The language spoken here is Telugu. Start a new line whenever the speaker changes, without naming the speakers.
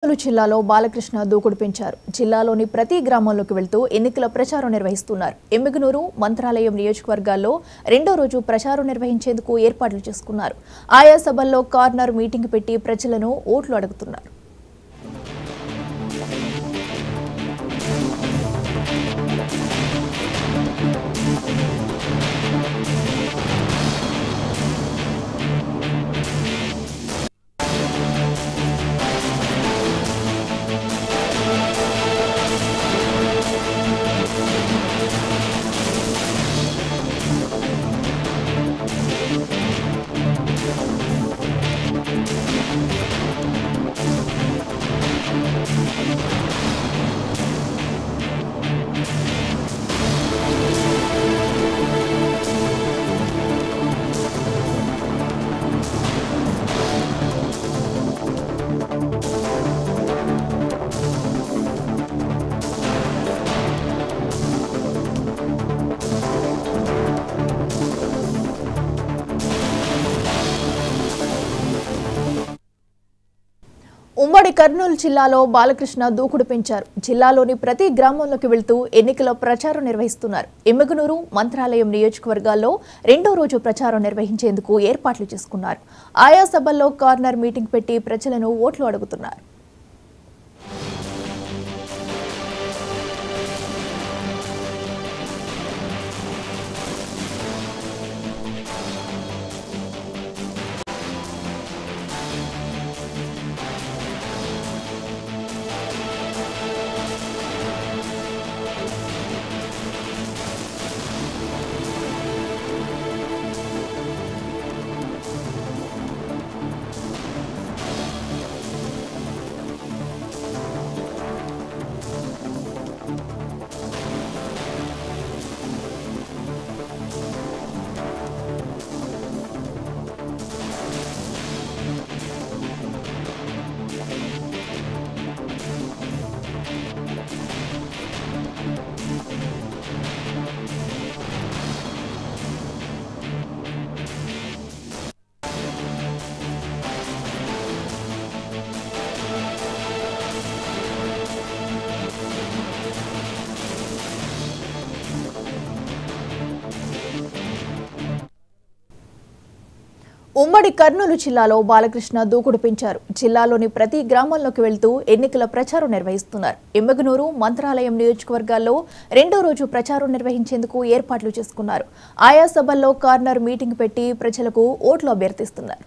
జిల్లాలో బాలకృష్ణ దూకుడు పెంచారు. జిల్లాలోని ప్రతి గ్రామంలోకి వెళ్తూ ఎన్నికల ప్రచారం నిర్వహిస్తున్నారు. ఎమ్మిగనూరు, మంత్రాలయం నియోజకవర్గాల్లో రెండో రోజు ప్రచారం నిర్వహించేందుకు ఏర్పాట్లు చేసుకున్నారు. ఆయా సభల్లో కార్నర్ మీటింగ్ పెట్టి ప్రజలను ఓట్లు అడుగుతున్నారు. ఉమ్మడి కర్నూలు జిల్లాలో బాలకృష్ణ దూకుడు పెంచారు. జిల్లాలోని ప్రతి గ్రామంలోకి వెళ్తూ ఎన్నికల ప్రచారం నిర్వహిస్తున్నారు. ఎమ్మిగనూరు, మంత్రాలయం నియోజకవర్గాల్లో రెండో రోజు ప్రచారం నిర్వహించేందుకు ఏర్పాట్లు చేసుకున్నారు. ఆయా సభల్లో కార్నర్ మీటింగ్ పెట్టి ప్రజలను ఓట్లు అడుగుతున్నారు. ఉమ్మడి కర్నూలు జిల్లాలో బాలకృష్ణ దూకుడు పెంచారు. జిల్లాలోని ప్రతి గ్రామంలోకి వెళ్తూ ఎన్నికల ప్రచారం నిర్వహిస్తున్నారు. ఎమ్మిగనూరు, మంత్రాలయం నియోజకవర్గాల్లో రెండో రోజు ప్రచారం నిర్వహించేందుకు ఏర్పాట్లు చేసుకున్నారు. ఆయా సభల్లో కార్నర్ మీటింగ్ పెట్టి ప్రజలకు ఓట్లు అభ్యర్థిస్తున్నారు.